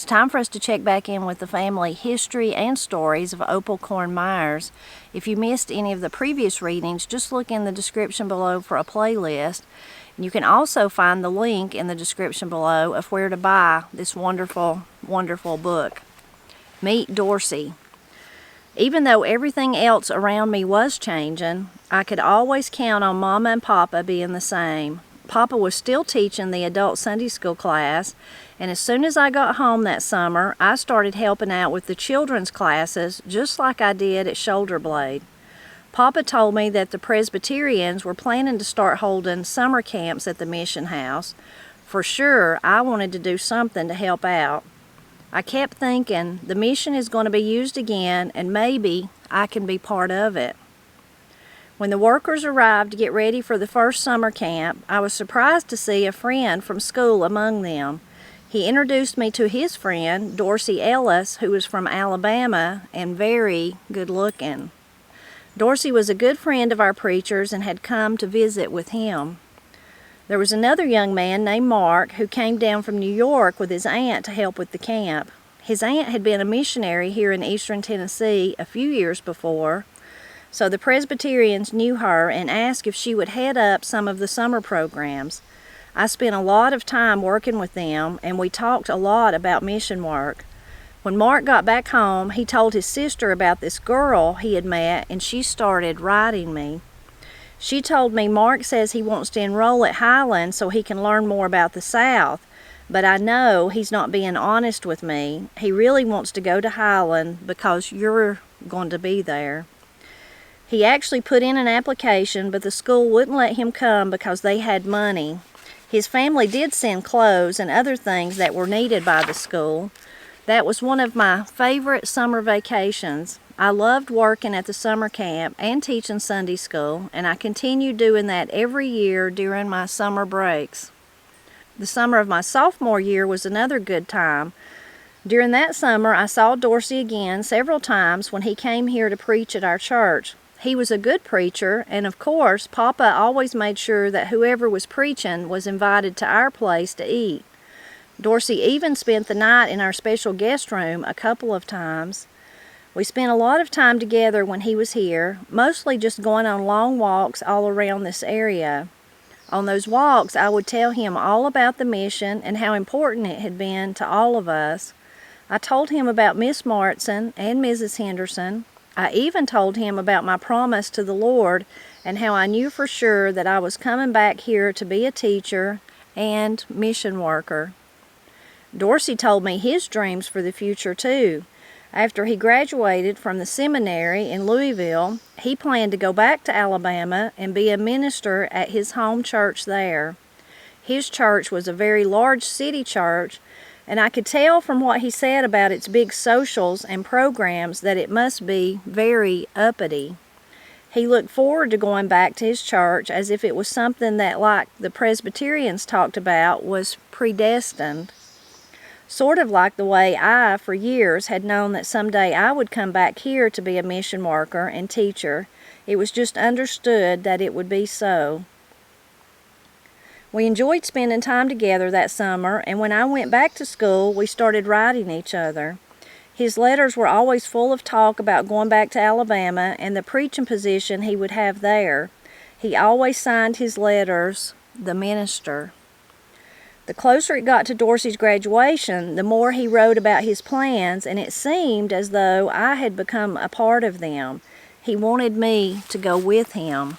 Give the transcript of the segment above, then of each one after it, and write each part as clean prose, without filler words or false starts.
It's time for us to check back in with the family history and stories of Opal Corn Myers. If you missed any of the previous readings, just look in the description below for a playlist. And you can also find the link in the description below of where to buy this wonderful, wonderful book. Meet Dorsey. Even though everything else around me was changing, I could always count on Mama and Papa being the same. Papa was still teaching the adult Sunday school class, and as soon as I got home that summer, I started helping out with the children's classes just like I did at Shoulder Blade. Papa told me that the Presbyterians were planning to start holding summer camps at the mission house. For sure, I wanted to do something to help out. I kept thinking, the mission is going to be used again, and maybe I can be part of it. When the workers arrived to get ready for the first summer camp, I was surprised to see a friend from school among them. He introduced me to his friend, Dorsey Ellis, who was from Alabama and very good looking. Dorsey was a good friend of our preacher's and had come to visit with him. There was another young man named Mark who came down from New York with his aunt to help with the camp. His aunt had been a missionary here in eastern Tennessee a few years before, so the Presbyterians knew her and asked if she would head up some of the summer programs. I spent a lot of time working with them, and we talked a lot about mission work. When Mark got back home, he told his sister about this girl he had met, and she started writing me. She told me Mark says he wants to enroll at Highland so he can learn more about the South, but I know he's not being honest with me. He really wants to go to Highland because you're going to be there. He actually put in an application, but the school wouldn't let him come because they had money. His family did send clothes and other things that were needed by the school. That was one of my favorite summer vacations. I loved working at the summer camp and teaching Sunday school, and I continued doing that every year during my summer breaks. The summer of my sophomore year was another good time. During that summer, I saw Dorsey again several times when he came here to preach at our church. He was a good preacher, and of course, Papa always made sure that whoever was preaching was invited to our place to eat. Dorsey even spent the night in our special guest room a couple of times. We spent a lot of time together when he was here, mostly just going on long walks all around this area. On those walks, I would tell him all about the mission and how important it had been to all of us. I told him about Miss Martson and Mrs. Henderson. I even told him about my promise to the Lord and how I knew for sure that I was coming back here to be a teacher and mission worker. Dorsey told me his dreams for the future too. After he graduated from the seminary in Louisville, he planned to go back to Alabama and be a minister at his home church there. His church was a very large city church, and I could tell from what he said about its big socials and programs that it must be very uppity. He looked forward to going back to his church as if it was something that, like the Presbyterians talked about, was predestined. Sort of like the way I, for years, had known that someday I would come back here to be a mission worker and teacher. It was just understood that it would be so. We enjoyed spending time together that summer, and when I went back to school, we started writing each other. His letters were always full of talk about going back to Alabama and the preaching position he would have there. He always signed his letters, "The Minister." The closer it got to Dorsey's graduation, the more he wrote about his plans, and it seemed as though I had become a part of them. He wanted me to go with him.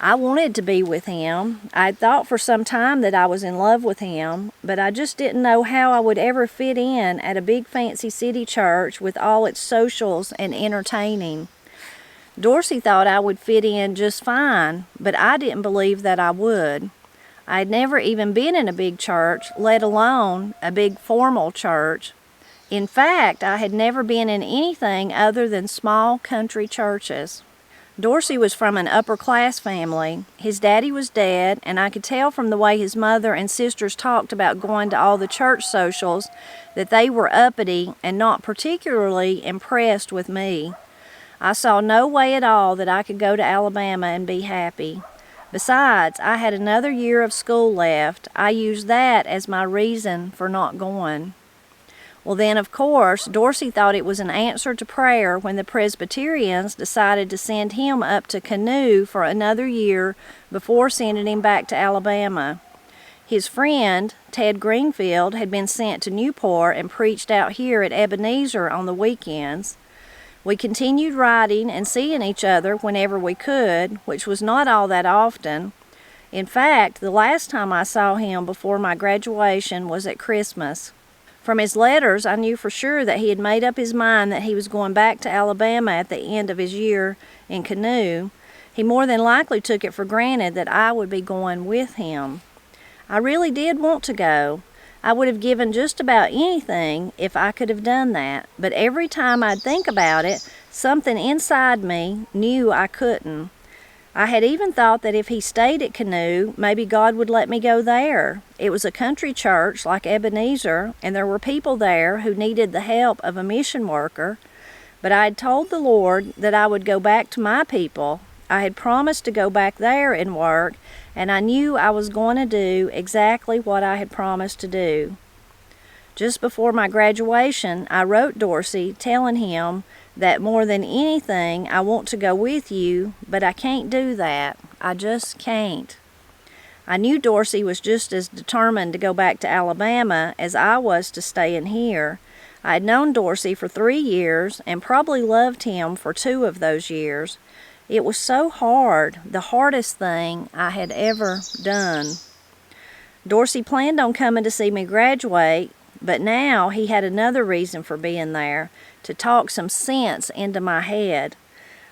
I wanted to be with him. I'd thought for some time that I was in love with him, but I just didn't know how I would ever fit in at a big fancy city church with all its socials and entertaining. Dorsey thought I would fit in just fine, but I didn't believe that I would. I'd never even been in a big church, let alone a big formal church. In fact, I had never been in anything other than small country churches. Dorsey was from an upper-class family. His daddy was dead, and I could tell from the way his mother and sisters talked about going to all the church socials that they were uppity and not particularly impressed with me. I saw no way at all that I could go to Alabama and be happy. Besides, I had another year of school left. I used that as my reason for not going. Well, then, of course, Dorsey thought it was an answer to prayer when the Presbyterians decided to send him up to Canoe for another year before sending him back to Alabama. His friend, Ted Greenfield, had been sent to Newport and preached out here at Ebenezer on the weekends. We continued writing and seeing each other whenever we could, which was not all that often. In fact, the last time I saw him before my graduation was at Christmas. From his letters, I knew for sure that he had made up his mind that he was going back to Alabama at the end of his year in Canoe. He more than likely took it for granted that I would be going with him. I really did want to go. I would have given just about anything if I could have done that, but every time I'd think about it, something inside me knew I couldn't. I had even thought that if he stayed at Canoe, maybe God would let me go there. It was a country church like Ebenezer, and there were people there who needed the help of a mission worker. But I had told the Lord that I would go back to my people. I had promised to go back there and work, and I knew I was going to do exactly what I had promised to do. Just before my graduation, I wrote Dorsey telling him that more than anything, I want to go with you, but I can't do that. I just can't. I knew Dorsey was just as determined to go back to Alabama as I was to stay in here. I had known Dorsey for 3 years and probably loved him for 2 of those years. It was so hard, the hardest thing I had ever done. Dorsey planned on coming to see me graduate, but now he had another reason for being there, to talk some sense into my head.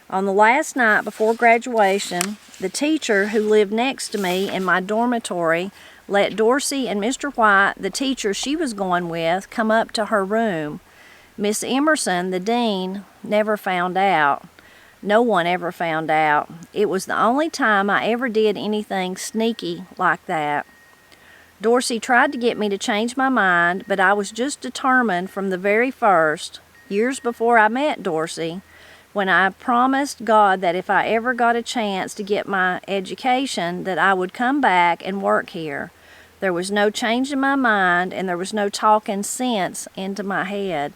On the last night before graduation, the teacher who lived next to me in my dormitory let Dorsey and Mr. White, the teacher she was going with, come up to her room. Miss Emerson, the dean, never found out. No one ever found out. It was the only time I ever did anything sneaky like that. Dorsey tried to get me to change my mind, but I was just determined from the very first, years before I met Dorsey, when I promised God that if I ever got a chance to get my education, that I would come back and work here. There was no change in my mind, and there was no talking sense into my head.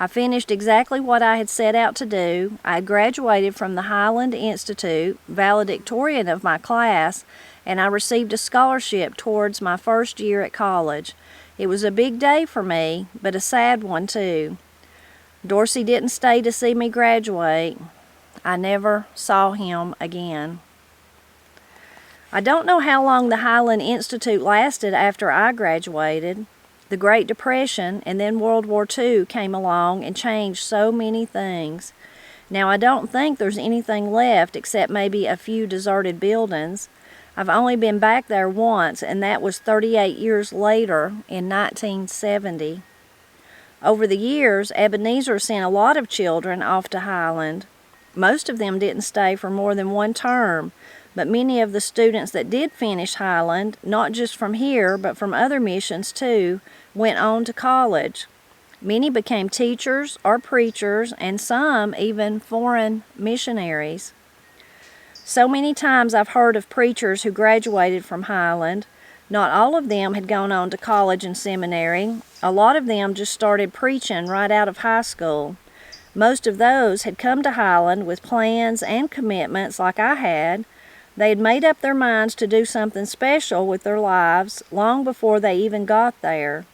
I finished exactly what I had set out to do. I had graduated from the Highland Institute, valedictorian of my class, and I received a scholarship towards my first year at college. It was a big day for me, but a sad one too. Dorsey didn't stay to see me graduate. I never saw him again. I don't know how long the Highland Institute lasted after I graduated. The Great Depression and then World War II came along and changed so many things. Now, I don't think there's anything left except maybe a few deserted buildings. I've only been back there once, and that was 38 years later in 1970. Over the years, Ebenezer sent a lot of children off to Highland. Most of them didn't stay for more than 1 term, but many of the students that did finish Highland, not just from here but from other missions too, went on to college. Many became teachers or preachers, and some even foreign missionaries. So many times I've heard of preachers who graduated from Highland. Not all of them had gone on to college and seminary. A lot of them just started preaching right out of high school. Most of those had come to Highland with plans and commitments like I had. They had made up their minds to do something special with their lives long before they even got there.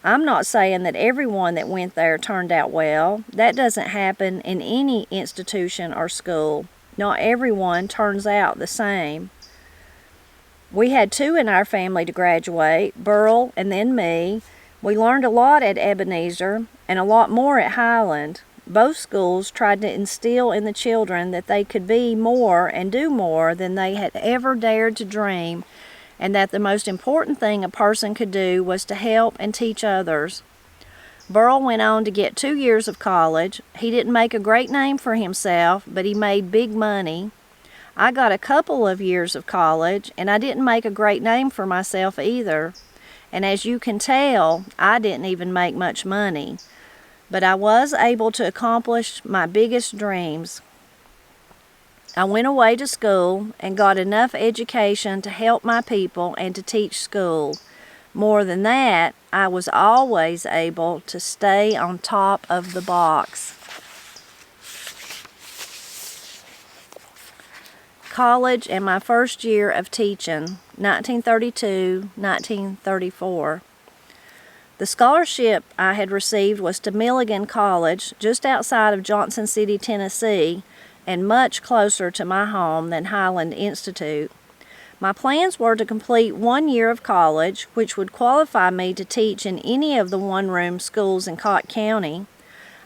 I'm not saying that everyone that went there turned out well. That doesn't happen in any institution or school. Not everyone turns out the same. We had 2 in our family to graduate, Burl and then me. We learned a lot at Ebenezer and a lot more at Highland. Both schools tried to instill in the children that they could be more and do more than they had ever dared to dream, and that the most important thing a person could do was to help and teach others. Burl went on to get 2 years of college. He didn't make a great name for himself, but he made big money. I got a couple of years of college, and I didn't make a great name for myself either. And as you can tell, I didn't even make much money. But I was able to accomplish my biggest dreams. I went away to school and got enough education to help my people and to teach school. More than that, I was always able to stay on top of the box. College and my first year of teaching, 1932-1934. The scholarship I had received was to Milligan College, just outside of Johnson City, Tennessee, and much closer to my home than Highland Institute. My plans were to complete 1 year of college, which would qualify me to teach in any of the one-room schools in Cott County.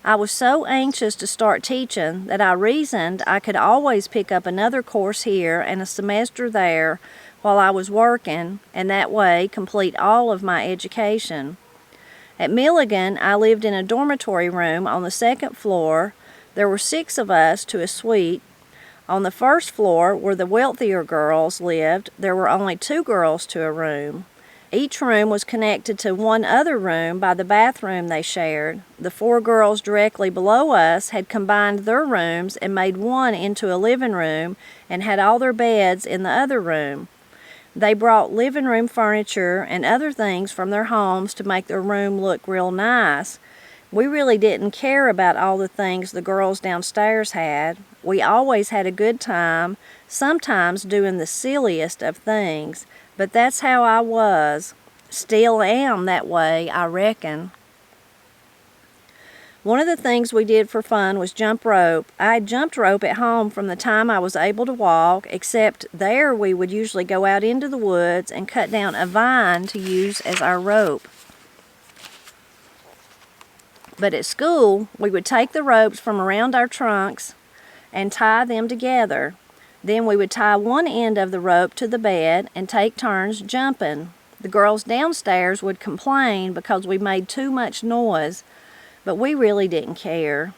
I was so anxious to start teaching that I reasoned I could always pick up another course here and a semester there while I was working, and that way complete all of my education. At Milligan, I lived in a dormitory room on the second floor. There were 6 of us to a suite. On the first floor, where the wealthier girls lived, there were only 2 girls to a room. Each room was connected to one other room by the bathroom they shared. The 4 girls directly below us had combined their rooms and made one into a living room and had all their beds in the other room. They brought living room furniture and other things from their homes to make their room look real nice. We really didn't care about all the things the girls downstairs had. We always had a good time, sometimes doing the silliest of things, but that's how I was. Still am that way, I reckon. One of the things we did for fun was jump rope. I had jumped rope at home from the time I was able to walk, except there we would usually go out into the woods and cut down a vine to use as our rope. But at school, we would take the ropes from around our trunks and tie them together. Then we would tie one end of the rope to the bed and take turns jumping. The girls downstairs would complain because we made too much noise, but we really didn't care.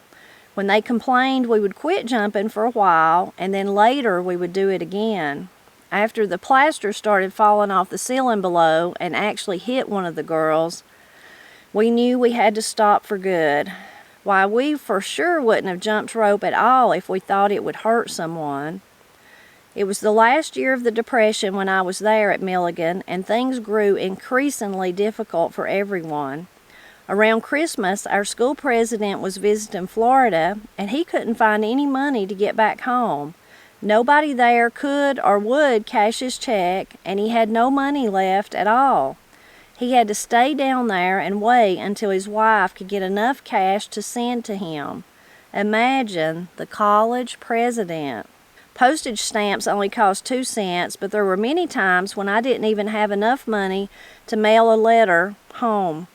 When they complained, we would quit jumping for a while, and then later we would do it again. After the plaster started falling off the ceiling below and actually hit one of the girls, we knew we had to stop for good. Why, we for sure wouldn't have jumped rope at all if we thought it would hurt someone. It was the last year of the Depression when I was there at Milligan, and things grew increasingly difficult for everyone. Around Christmas, our school president was visiting Florida, and he couldn't find any money to get back home. Nobody there could or would cash his check, and he had no money left at all. He had to stay down there and wait until his wife could get enough cash to send to him. Imagine the college president. Postage stamps only cost 2 cents, but there were many times when I didn't even have enough money to mail a letter home.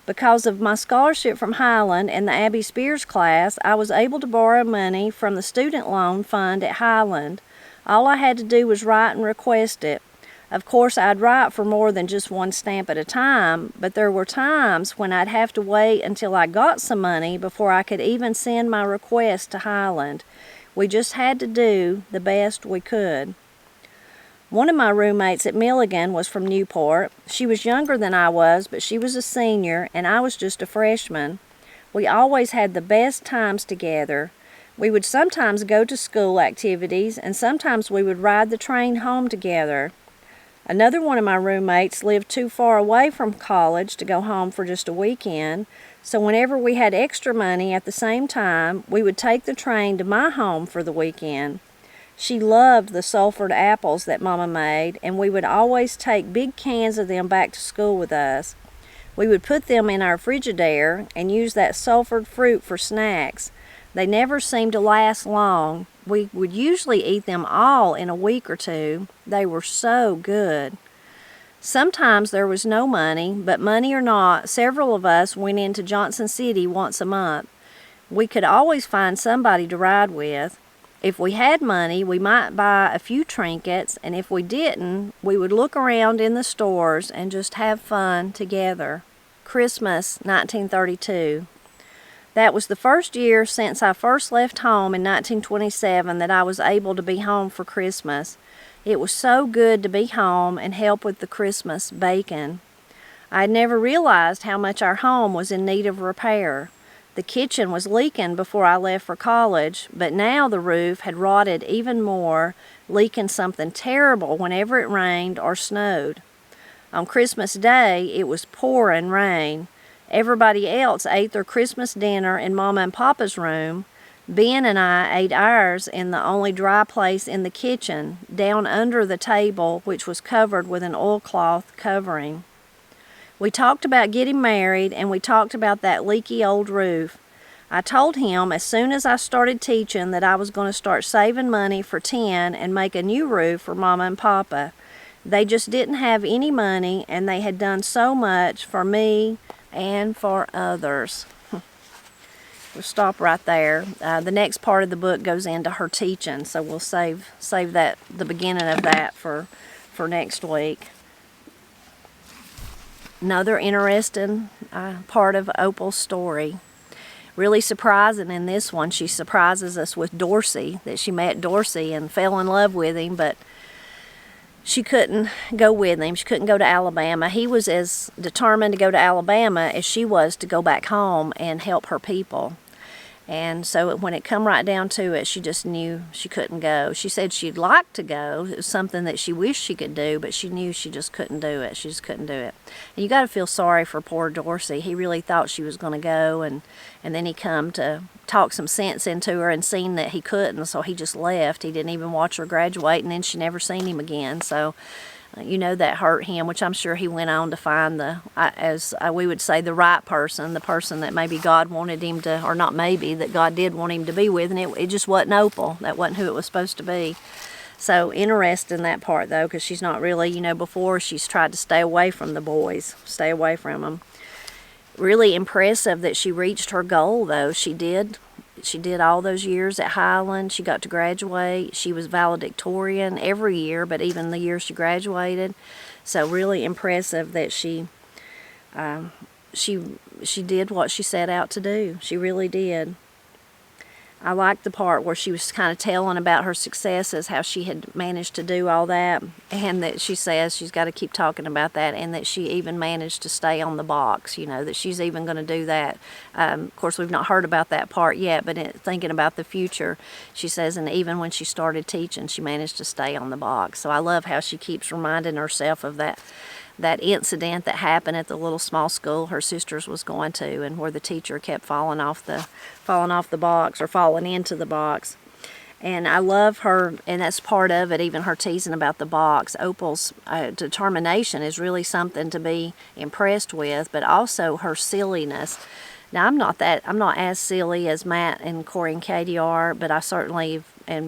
Because of my scholarship from Highland and the Abby Spears class, I was able to borrow money from the student loan fund at Highland. All I had to do was write and request it. Of course, I'd write for more than just 1 stamp at a time, but there were times when I'd have to wait until I got some money before I could even send my request to Highland. We just had to do the best we could. One of my roommates at Milligan was from Newport. She was younger than I was, but she was a senior, and I was just a freshman. We always had the best times together. We would sometimes go to school activities, and sometimes we would ride the train home together. Another one of my roommates lived too far away from college to go home for just a weekend, so whenever we had extra money at the same time, we would take the train to my home for the weekend. She loved the sulfured apples that Mama made, and we would always take big cans of them back to school with us. We would put them in our Frigidaire and use that sulfured fruit for snacks. They never seemed to last long. We would usually eat them all in a week or 2. They were so good. Sometimes there was no money, but money or not, several of us went into Johnson City once a month. We could always find somebody to ride with. If we had money, we might buy a few trinkets, and if we didn't, we would look around in the stores and just have fun together. Christmas, 1932. That was the first year since I first left home in 1927 that I was able to be home for Christmas. It was so good to be home and help with the Christmas baking. I had never realized how much our home was in need of repair. The kitchen was leaking before I left for college, but now the roof had rotted even more, leaking something terrible whenever it rained or snowed. On Christmas Day, it was pouring rain. Everybody else ate their Christmas dinner in Mama and Papa's room. Ben and I ate ours in the only dry place in the kitchen, down under the table, which was covered with an oilcloth covering. We talked about getting married, and we talked about that leaky old roof. I told him as soon as I started teaching that I was going to start saving money for 10 and make a new roof for Mama and Papa. They just didn't have any money, and they had done so much for me and for others. We'll stop right there. The next part of the book goes into her teaching, so we'll save that, the beginning of that for next week. Another interesting part of Opal's story. Really surprising in this one, she surprises us with Dorsey, that she met Dorsey and fell in love with him, but she couldn't go with him. She couldn't go to Alabama. He was as determined to go to Alabama as she was to go back home and help her people. And so when it come right down to it, she just knew she couldn't go. She said she'd like to go. It was something that she wished she could do, but she knew she just couldn't do it. She just couldn't do it. And you got to feel sorry for poor Dorsey. He really thought she was going to go, and then he come to talk some sense into her and seen that he couldn't, so he just left. He didn't even watch her graduate, and then she never seen him again. So you know that hurt him, which I'm sure he went on to find we would say, the right person, the person that maybe God wanted him to, or not maybe, that God did want him to be with, and it just wasn't Opal. That wasn't who it was supposed to be. So interesting that part, though, because she's not really, before she's tried to stay away from the boys, stay away from them. Really impressive that she reached her goal, though. She did all those years at Highland. She got to graduate. She was valedictorian every year, but even the year she graduated. So really impressive that she did what she set out to do. She really did. I liked the part where she was kind of telling about her successes, how she had managed to do all that, and that she says she's got to keep talking about that, and that she even managed to stay on the box, that she's even going to do that. Of course, we've not heard about that part yet, but thinking about the future, she says, and even when she started teaching, she managed to stay on the box. So I love how she keeps reminding herself of that incident that happened at the little small school her sisters was going to, and where the teacher kept falling off the box, or falling into the box. And I love her, and that's part of it, even her teasing about the box. Opal's determination is really something to be impressed with, but also her silliness. Now, I'm not as silly as Matt and Corey and Katie are, but I certainly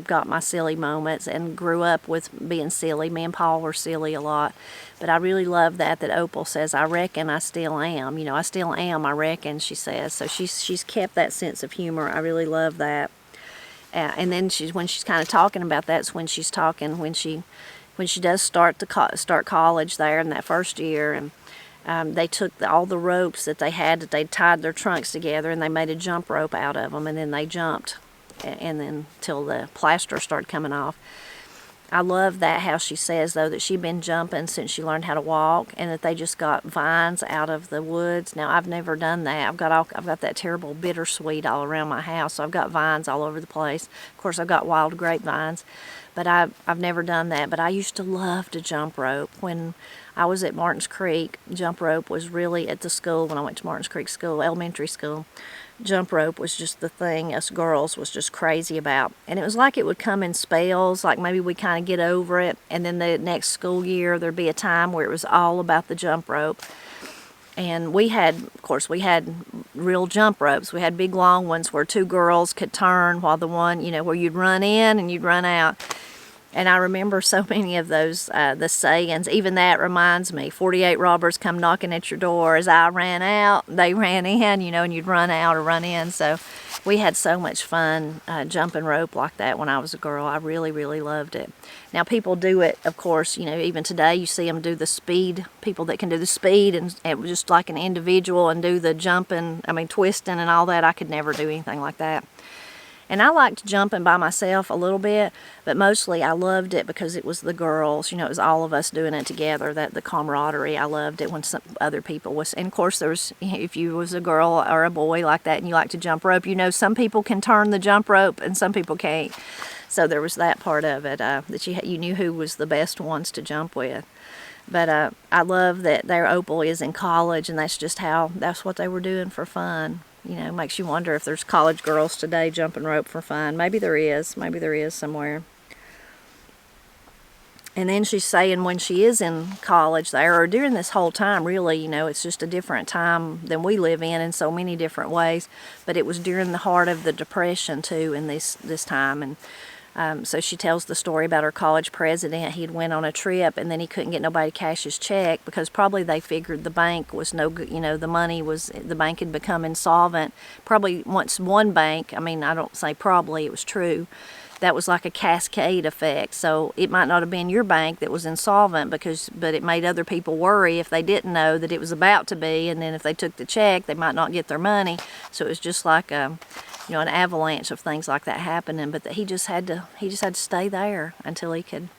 got my silly moments and grew up with being silly. Me and Paul were silly a lot. But I really love that Opal says, I reckon I still am. I still am, I reckon, she says. So she's kept that sense of humor. I really love that. And then when she's kind of talking about that's when she's talking, when she does start college there in that first year, and they took all the ropes that they tied their trunks together, and they made a jump rope out of them, and then they jumped, and then till the plaster started coming off. I love that, how she says, though, that she'd been jumping since she learned how to walk, and that they just got vines out of the woods. Now, I've never done that. I've got that terrible bittersweet all around my house, so I've got vines all over the place. Of course, I've got wild grapevines, but I've never done that. But I used to love to jump rope. When I was at Martins Creek, jump rope was really at the school, when I went to Martins Creek School, elementary school. Jump rope was just the thing us girls was just crazy about. And it was like it would come in spells, like maybe we kind of get over it, and then the next school year there'd be a time where it was all about the jump rope. And we had real jump ropes. We had big long ones where two girls could turn while the one, where you'd run in and you'd run out. And I remember so many of those, the sayings. Even that reminds me, 48 robbers come knocking at your door. As I ran out, they ran in, and you'd run out or run in. So we had so much fun jumping rope like that when I was a girl. I really, really loved it. Now, people do it, of course, even today you see them do the speed, people that can do the speed and just like an individual and do the jumping, twisting and all that. I could never do anything like that. And I liked jumping by myself a little bit, but mostly I loved it because it was the girls. It was all of us doing it together, the camaraderie. I loved it when some other people was. And of course, if you was a girl or a boy like that and you like to jump rope, some people can turn the jump rope and some people can't. So there was that part of it, that you knew who was the best ones to jump with. But I love that their Opal is in college, and that's what they were doing for fun. You know, makes you wonder if there's college girls today jumping rope for fun. Maybe there is. Maybe there is somewhere. And then she's saying when she is in college there, or during this whole time, really, you know, it's just a different time than we live in so many different ways. But it was during the heart of the Depression, too, in this time. And so she tells the story about her college president. He'd went on a trip, and then he couldn't get nobody to cash his check because probably they figured the bank was no good. You know, the bank had become insolvent. Probably once one bank, I mean, I don't say probably, it was true. That was like a cascade effect. So it might not have been your bank that was insolvent, but it made other people worry if they didn't know that it was about to be, and then if they took the check, they might not get their money. So it was just like an avalanche of things like that happening. But he just had to stay there until he could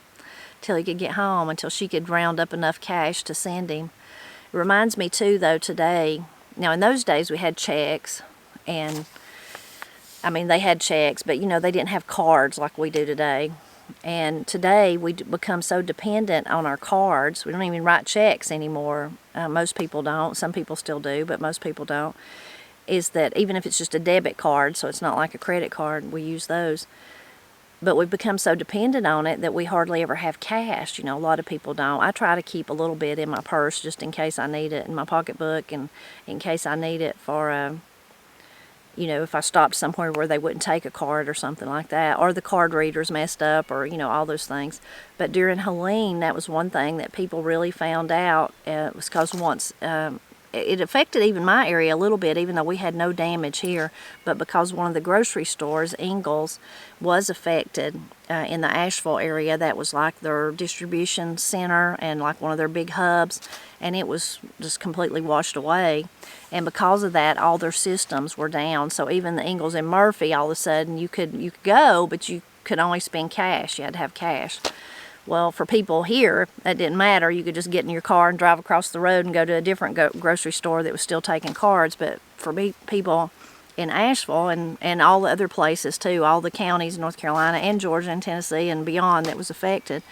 get home, until she could round up enough cash to send him. It reminds me too, though, today. Now in those days we had checks, and I mean, they had checks, but, you know, they didn't have cards like we do today. And today, we become so dependent on our cards. We don't even write checks anymore. Most people don't. Some people still do, but most people don't. Is that even if it's just a debit card, so it's not like a credit card, we use those. But we've become so dependent on it that we hardly ever have cash. You know, a lot of people don't. I try to keep a little bit in my purse just in case I need it, in my pocketbook, and in case I need it for you know, if I stopped somewhere where they wouldn't take a card or something like that, or the card reader's messed up, or, you know, all those things. But during Helene, that was one thing that people really found out. It was because once, it affected even my area a little bit, even though we had no damage here. But because one of the grocery stores, Ingalls, was affected in the Asheville area, that was like their distribution center and like one of their big hubs, and it was just completely washed away. And because of that, all their systems were down. So even the Ingalls and Murphy, all of a sudden, you could go, but you could only spend cash. You had to have cash. Well, for people here, that didn't matter. You could just get in your car and drive across the road and go to a different grocery store that was still taking cards. But for people in Asheville and all the other places too, all the counties in North Carolina and Georgia and Tennessee and beyond that was affected.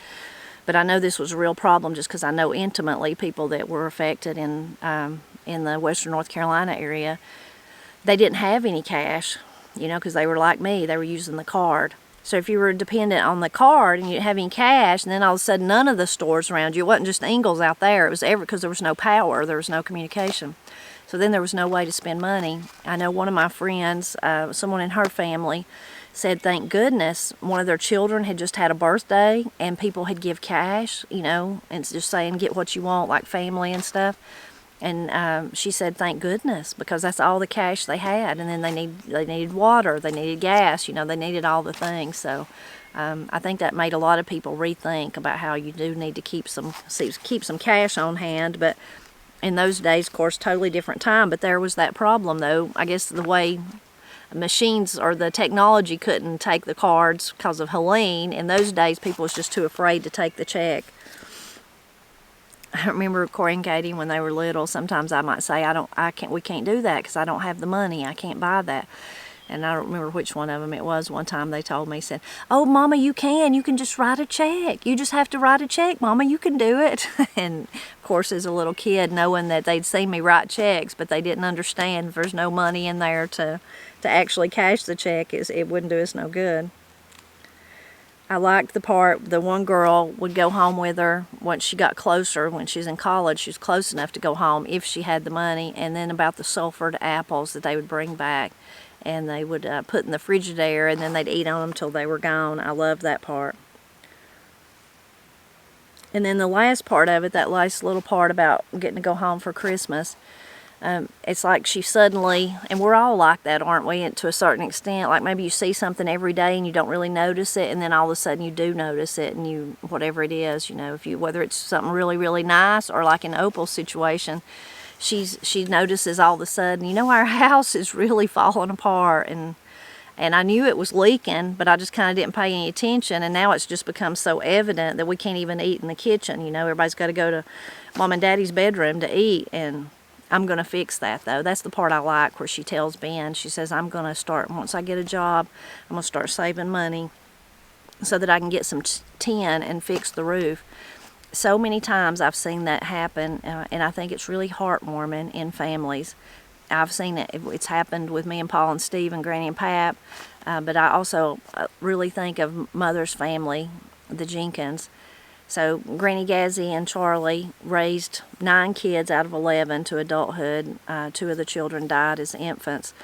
But I know this was a real problem just because I know intimately people that were affected in the western North Carolina area. They didn't have any cash, you know, because they were like me. They were using the card. So if you were dependent on the card and you didn't have any cash, and then all of a sudden none of the stores around you, it wasn't just Ingalls out there, it was because there was no power, there was no communication. So then there was no way to spend money. I know one of my friends, someone in her family, said thank goodness one of their children had just had a birthday and people had give cash, you know, and just saying get what you want, like family and stuff. And she said thank goodness, because that's all the cash they had. And then they needed water, they needed gas, you know, they needed all the things. So I think that made a lot of people rethink about how you do need to keep some cash on hand. But in those days, of course, totally different time, but there was that problem though. I guess the way machines or the technology couldn't take the cards because of Helene, in those days people was just too afraid to take the check. I remember Corey and Katie when they were little, sometimes I might say, we can't do that because I don't have the money, I can't buy that. And I don't remember which one of them it was. One time they told me, said, oh Mama, you can just write a check. You just have to write a check, Mama, you can do it. And of course as a little kid, knowing that they'd seen me write checks, but they didn't understand if there's no money in there to actually cash the check, it wouldn't do us no good. I liked the part the one girl would go home with her once she got closer. When she was in college, she was close enough to go home if she had the money. And then about the sulfured apples that they would bring back, and they would put in the Frigidaire, and then they'd eat on them till they were gone. I loved that part. And then the last part of it, that last little part about getting to go home for Christmas, it's like she suddenly, and we're all like that, aren't we, to a certain extent, like maybe you see something every day and you don't really notice it, and then all of a sudden you do notice it, and you, whatever it is, you know, whether it's something really, really nice, or like in Opal's situation, she notices all of a sudden, you know, our house is really falling apart, and I knew it was leaking, but I just kind of didn't pay any attention, and now it's just become so evident that we can't even eat in the kitchen, you know, everybody's got to go to Mom and Daddy's bedroom to eat, and I'm going to fix that, though. That's the part I like, where she tells Ben, she says, I'm going to start, once I get a job, I'm going to start saving money so that I can get some tin and fix the roof. so many times I've seen that happen, and I think it's really heartwarming in families. I've seen it, it's happened with me and Paul and Steve and Granny and Pap, but I also really think of Mother's family, the Jenkins. So Granny Gazzy and Charlie raised 9 kids out of 11 to adulthood. 2 of the children died as infants.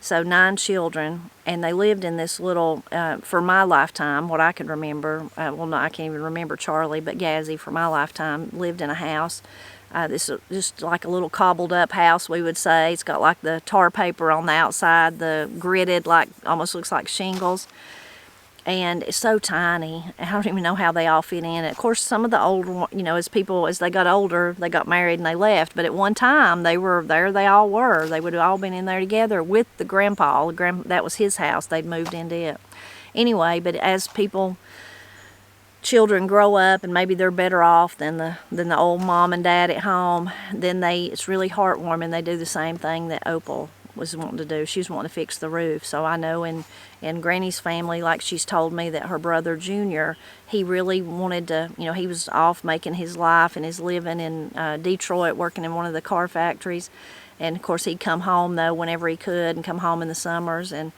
So 9 children, and they lived in this little, for my lifetime, what I could remember, well, no, I can't even remember Charlie, but Gazzy, for my lifetime, lived in a house. This is just like a little cobbled up house, we would say. It's got like the tar paper on the outside, the gridded, like almost looks like shingles. And it's so tiny. I don't even know how they all fit in. Of course, some of the older, as they got older, they got married and they left. But at one time, they all were. They would have all been in there together with the grandpa. That was his house. They'd moved into it. Anyway, but as children grow up and maybe they're better off than the old mom and dad at home, then it's really heartwarming. They do the same thing that Opal was wanting to do. She was wanting to fix the roof. So I know in Granny's family, like she's told me, that her brother Junior, he really wanted to, he was off making his life and his living in Detroit, working in one of the car factories. And of course he'd come home though whenever he could, and come home in the summers, and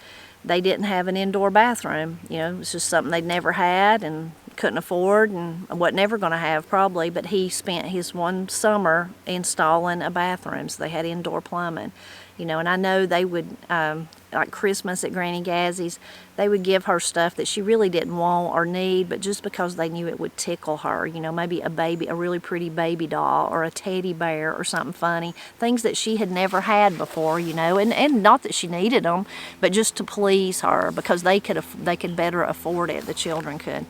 they didn't have an indoor bathroom. It was just something they'd never had and couldn't afford, and wasn't ever going to have probably. But he spent his one summer installing a bathroom, so they had indoor plumbing. And I know they would, like Christmas at Granny Gazzy's, they would give her stuff that she really didn't want or need, but just because they knew it would tickle her, maybe a really pretty baby doll or a teddy bear or something funny, things that she had never had before, and not that she needed them, but just to please her, because they could better afford it, the children could.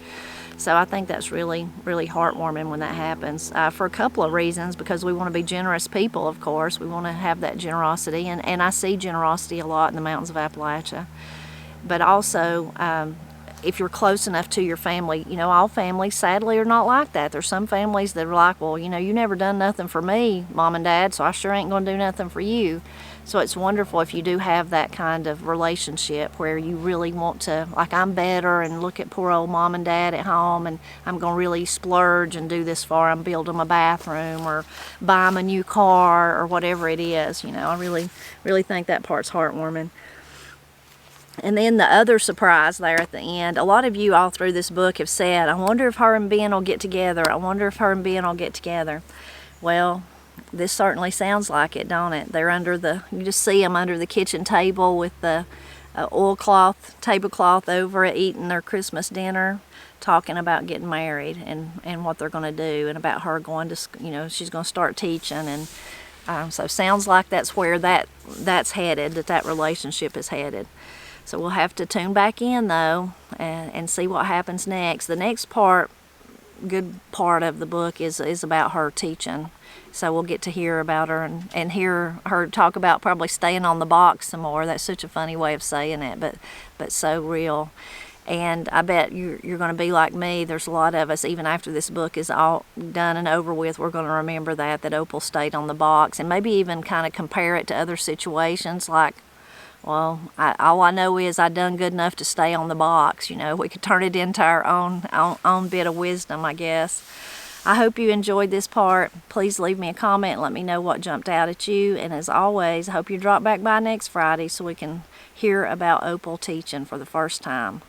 So I think that's really, really heartwarming when that happens, for a couple of reasons. Because we want to be generous people, of course. We want to have that generosity, and I see generosity a lot in the mountains of Appalachia. But also, if you're close enough to your family, all families sadly are not like that. There's some families that are like, well, you never done nothing for me, Mom and Dad, so I sure ain't going to do nothing for you. So it's wonderful if you do have that kind of relationship where you really want to, like, I'm better, and look at poor old Mom and Dad at home, and I'm going to really splurge and do this for them, build them a bathroom or buy them a new car or whatever it is. I really, really think that part's heartwarming. And then the other surprise there at the end, a lot of you all through this book have said, I wonder if her and Ben will get together. I wonder if her and Ben will get together. Well, this certainly sounds like it, don't it? They're you just see them under the kitchen table with the tablecloth over it, eating their Christmas dinner, talking about getting married and what they're going to do, and about her going to, she's going to start teaching. And so sounds like that's where that's headed, that relationship is headed. So we'll have to tune back in though and see what happens next. The next good part of the book is about her teaching. So we'll get to hear about her and hear her talk about probably staying on the box some more. That's such a funny way of saying it, but so real. And I bet you're going to be like me. There's a lot of us, even after this book is all done and over with, we're going to remember that Opal stayed on the box, and maybe even kind of compare it to other situations like, well, all I know is I done good enough to stay on the box. We could turn it into our own bit of wisdom, I guess. I hope you enjoyed this part. Please leave me a comment and let me know what jumped out at you. And as always, I hope you drop back by next Friday so we can hear about Opal teaching for the first time.